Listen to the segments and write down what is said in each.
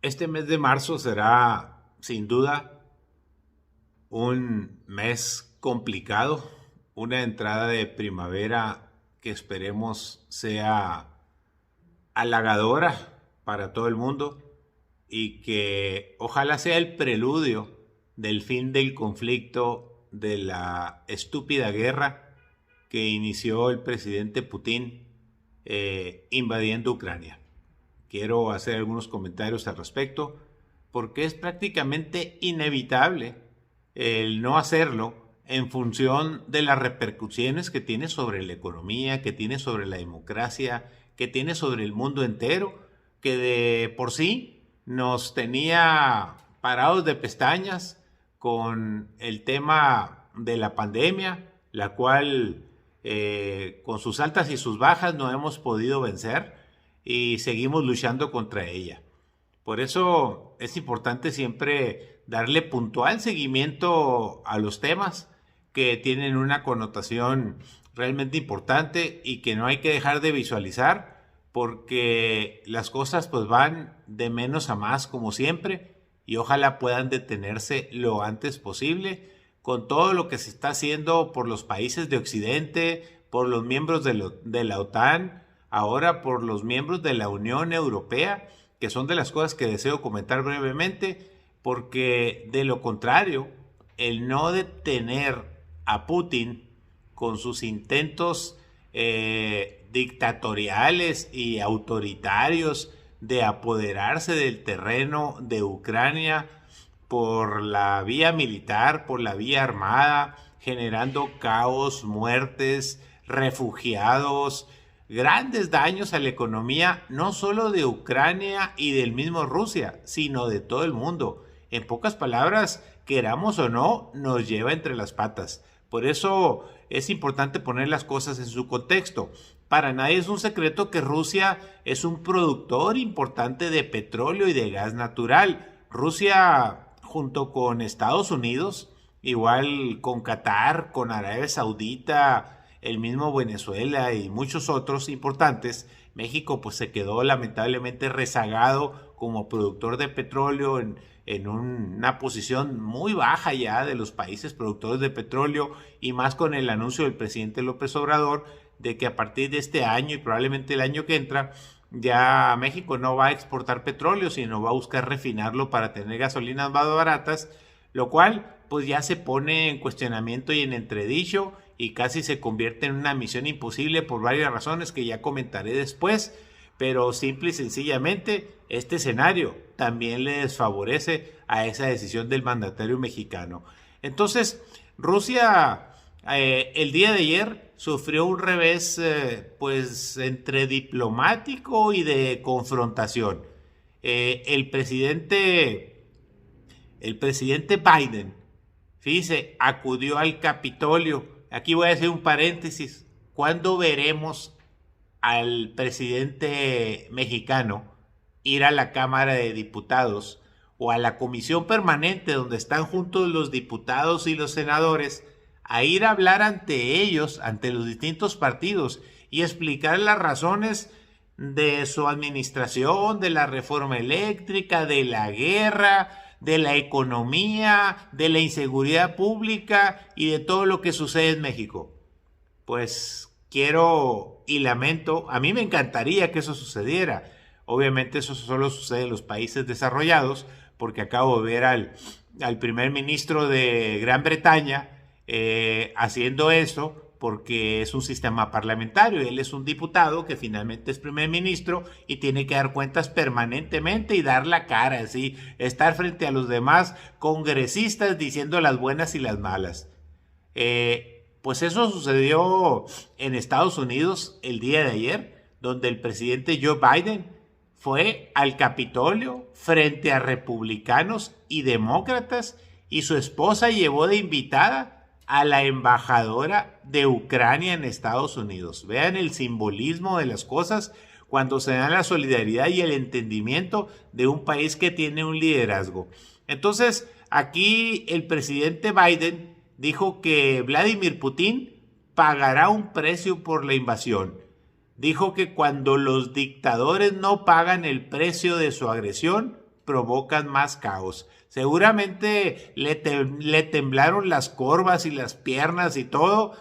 Este mes de marzo será, sin duda, un mes complicado, una entrada de primavera que esperemos sea halagadora para todo el mundo y que ojalá sea el preludio del fin del conflicto, de la estúpida guerra que inició el presidente Putin invadiendo Ucrania. Quiero hacer algunos comentarios al respecto porque es prácticamente inevitable el no hacerlo en función de las repercusiones que tiene sobre la economía, que tiene sobre la democracia, que tiene sobre el mundo entero, que de por sí nos tenía parados de pestañas con el tema de la pandemia, la cual con sus altas y sus bajas no hemos podido vencer y seguimos luchando contra ella. Por eso es importante siempre darle puntual seguimiento a los temas que tienen una connotación realmente importante y que no hay que dejar de visualizar porque las cosas pues van de menos a más como siempre y ojalá puedan detenerse lo antes posible con todo lo que se está haciendo por los países de Occidente, por los miembros de la OTAN, ahora por los miembros de la Unión Europea, que son de las cosas que deseo comentar brevemente, porque de lo contrario, el no detener a Putin con sus intentos dictatoriales y autoritarios de apoderarse del terreno de Ucrania por la vía militar, por la vía armada, generando caos, muertes, refugiados, grandes daños a la economía, no solo de Ucrania y del mismo Rusia, sino de todo el mundo. En pocas palabras, queramos o no, nos lleva entre las patas. Por eso es importante poner las cosas en su contexto. Para nadie es un secreto que Rusia es un productor importante de petróleo y de gas natural. Rusia, junto con Estados Unidos, igual con Qatar, con Arabia Saudita, el mismo Venezuela y muchos otros importantes, México pues se quedó lamentablemente rezagado como productor de petróleo en una posición muy baja ya de los países productores de petróleo y más con el anuncio del presidente López Obrador de que a partir de este año y probablemente el año que entra ya México no va a exportar petróleo sino va a buscar refinarlo para tener gasolinas más baratas, lo cual pues ya se pone en cuestionamiento y en entredicho y casi se convierte en una misión imposible por varias razones que ya comentaré después, pero simple y sencillamente este escenario también le desfavorece a esa decisión del mandatario mexicano. Entonces, Rusia el día de ayer sufrió un revés pues entre diplomático y de confrontación. El presidente Biden, fíjese, acudió al Capitolio. Aquí voy a hacer un paréntesis. ¿Cuándo veremos al presidente mexicano ir a la Cámara de Diputados o a la comisión permanente donde están juntos los diputados y los senadores a ir a hablar ante ellos, ante los distintos partidos y explicar las razones de su administración, de la reforma eléctrica, de la guerra, de la economía, de la inseguridad pública y de todo lo que sucede en México? Pues quiero y lamento, a mí me encantaría que eso sucediera. Obviamente eso solo sucede en los países desarrollados, porque acabo de ver al primer ministro de Gran Bretaña haciendo eso, porque es un sistema parlamentario. Él es un diputado que finalmente es primer ministro y tiene que dar cuentas permanentemente y dar la cara, así, estar frente a los demás congresistas diciendo las buenas y las malas. Pues eso sucedió en Estados Unidos el día de ayer, donde el presidente Joe Biden fue al Capitolio frente a republicanos y demócratas y su esposa llevó de invitada a la embajadora de Ucrania en Estados Unidos. Vean el simbolismo de las cosas cuando se da la solidaridad y el entendimiento de un país que tiene un liderazgo. Entonces, aquí el presidente Biden dijo que Vladimir Putin pagará un precio por la invasión. Dijo que cuando los dictadores no pagan el precio de su agresión, provocan más caos. Seguramente le temblaron las corvas y las piernas y todo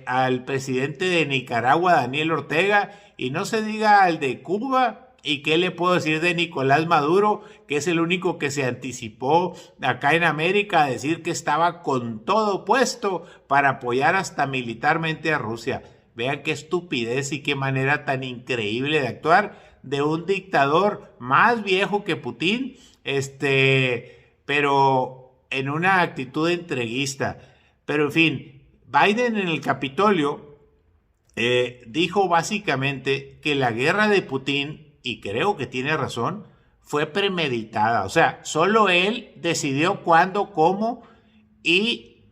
al presidente de Nicaragua, Daniel Ortega, y no se diga al de Cuba. ¿Y qué le puedo decir de Nicolás Maduro, que es el único que se anticipó acá en América a decir que estaba con todo puesto para apoyar hasta militarmente a Rusia? Vean qué estupidez y qué manera tan increíble de actuar de un dictador más viejo que Putin, pero en una actitud entreguista. Pero en fin, Biden en el Capitolio dijo básicamente que la guerra de Putin, y creo que tiene razón, fue premeditada. O sea, solo él decidió cuándo, cómo, y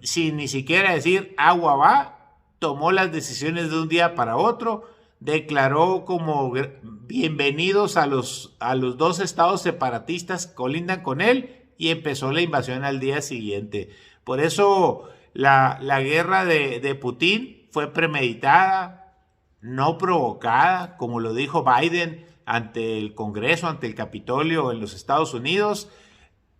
sin ni siquiera decir agua va, tomó las decisiones de un día para otro, declaró como bienvenidos a los dos estados separatistas que colindan con él y empezó la invasión al día siguiente. Por eso la guerra de Putin fue premeditada, no provocada, como lo dijo Biden ante el Congreso, ante el Capitolio en los Estados Unidos,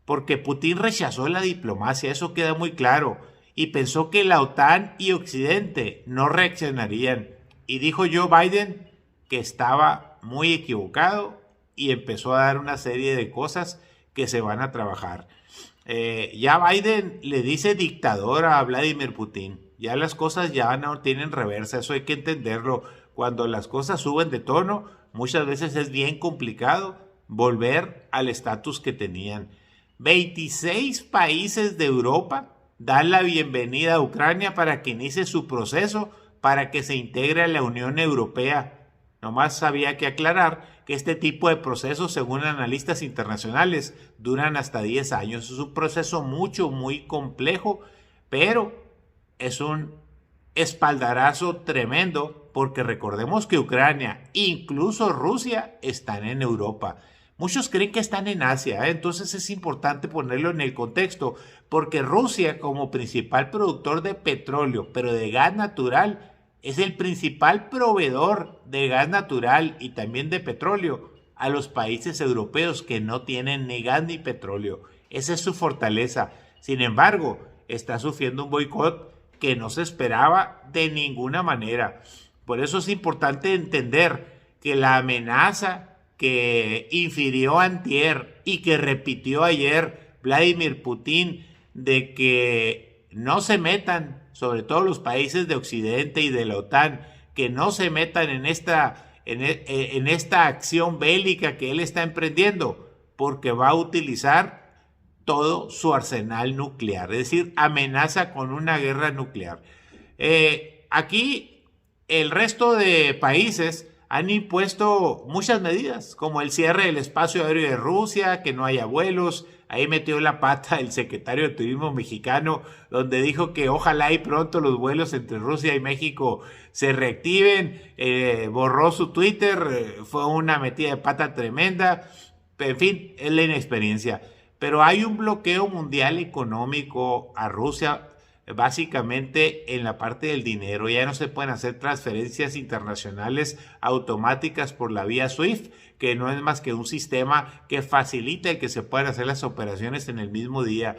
porque Putin rechazó la diplomacia, eso queda muy claro, y pensó que la OTAN y Occidente no reaccionarían. Y dijo Joe Biden que estaba muy equivocado y empezó a dar una serie de cosas que se van a trabajar. Ya Biden le dice dictador a Vladimir Putin. Ya las cosas ya no tienen reversa, eso hay que entenderlo. Cuando las cosas suben de tono, muchas veces es bien complicado volver al estatus que tenían. 26 países de Europa dan la bienvenida a Ucrania para que inicie su proceso para que se integre a la Unión Europea. Nomás había que aclarar que este tipo de procesos, según analistas internacionales, duran hasta 10 años. Es un proceso muy complejo, pero es un espaldarazo tremendo porque recordemos que Ucrania, incluso Rusia, están en Europa. Muchos creen que están en Asia, entonces es importante ponerlo en el contexto porque Rusia, como principal productor de petróleo, pero de gas natural, es el principal proveedor de gas natural y también de petróleo a los países europeos que no tienen ni gas ni petróleo. Esa es su fortaleza. Sin embargo, está sufriendo un boicot que no se esperaba de ninguna manera. Por eso es importante entender que la amenaza que infirió antier y que repitió ayer Vladimir Putin de que no se metan, sobre todo los países de Occidente y de la OTAN, que no se metan en esta acción bélica que él está emprendiendo, porque va a utilizar todo su arsenal nuclear, es decir, amenaza con una guerra nuclear. Aquí el resto de países han impuesto muchas medidas, como el cierre del espacio aéreo de Rusia, que no haya vuelos. Ahí metió la pata el secretario de Turismo mexicano, donde dijo que ojalá y pronto los vuelos entre Rusia y México se reactiven. Borró su Twitter, fue una metida de pata tremenda. En fin, es la inexperiencia. Pero hay un bloqueo mundial económico a Rusia, básicamente en la parte del dinero. Ya no se pueden hacer transferencias internacionales automáticas por la vía SWIFT, que no es más que un sistema que facilita el que se puedan hacer las operaciones en el mismo día.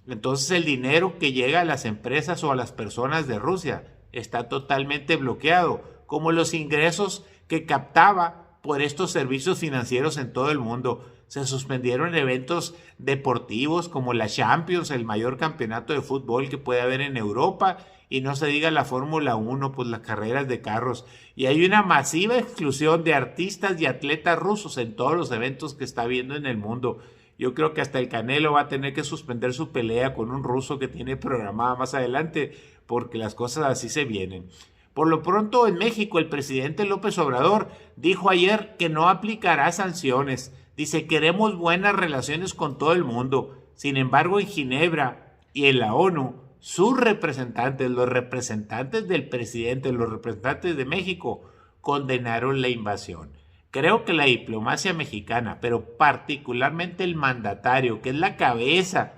Entonces el dinero que llega a las empresas o a las personas de Rusia está totalmente bloqueado, como los ingresos que captaba por estos servicios financieros en todo el mundo. Se suspendieron eventos deportivos como la Champions, el mayor campeonato de fútbol que puede haber en Europa, y no se diga la Fórmula 1, pues las carreras de carros. Y hay una masiva exclusión de artistas y atletas rusos en todos los eventos que está habiendo en el mundo. Yo creo que hasta el Canelo va a tener que suspender su pelea con un ruso que tiene programada más adelante, porque las cosas así se vienen. Por lo pronto, en México, el presidente López Obrador dijo ayer que no aplicará sanciones. Dice, queremos buenas relaciones con todo el mundo. Sin embargo, en Ginebra y en la ONU, sus representantes, los representantes del presidente, los representantes de México, condenaron la invasión. Creo que la diplomacia mexicana, pero particularmente el mandatario, que es la cabeza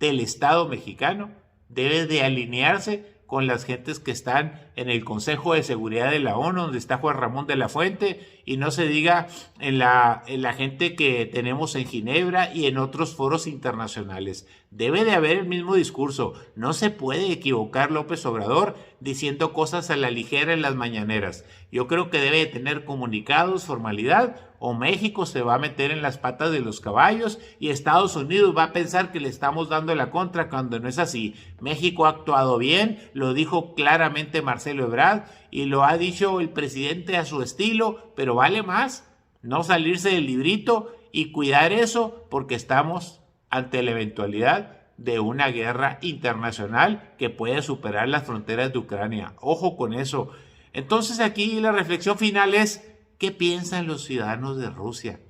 del Estado mexicano, debe de alinearse con las gentes que están en el Consejo de Seguridad de la ONU, donde está Juan Ramón de la Fuente, y no se diga en la gente que tenemos en Ginebra y en otros foros internacionales. Debe de haber el mismo discurso. No se puede equivocar López Obrador diciendo cosas a la ligera en las mañaneras. Yo creo que debe de tener comunicados, formalidad, o México se va a meter en las patas de los caballos y Estados Unidos va a pensar que le estamos dando la contra cuando no es así. México ha actuado bien, lo dijo claramente Marcelo Ebrard y lo ha dicho el presidente a su estilo, pero vale más no salirse del librito y cuidar eso porque estamos ante la eventualidad de una guerra internacional que puede superar las fronteras de Ucrania. Ojo con eso. Entonces aquí la reflexión final es: ¿qué piensan los ciudadanos de Rusia?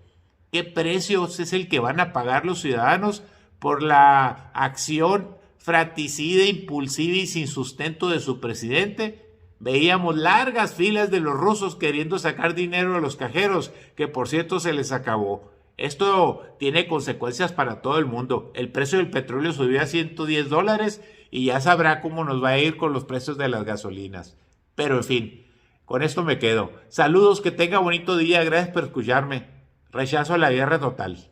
¿Qué precios es el que van a pagar los ciudadanos por la acción fratricida, impulsiva y sin sustento de su presidente? Veíamos largas filas de los rusos queriendo sacar dinero a los cajeros, que por cierto se les acabó. Esto tiene consecuencias para todo el mundo. El precio del petróleo subió a $110 y ya sabrá cómo nos va a ir con los precios de las gasolinas. Pero en fin, con esto me quedo. Saludos, que tenga bonito día, gracias por escucharme. Rechazo a la guerra total.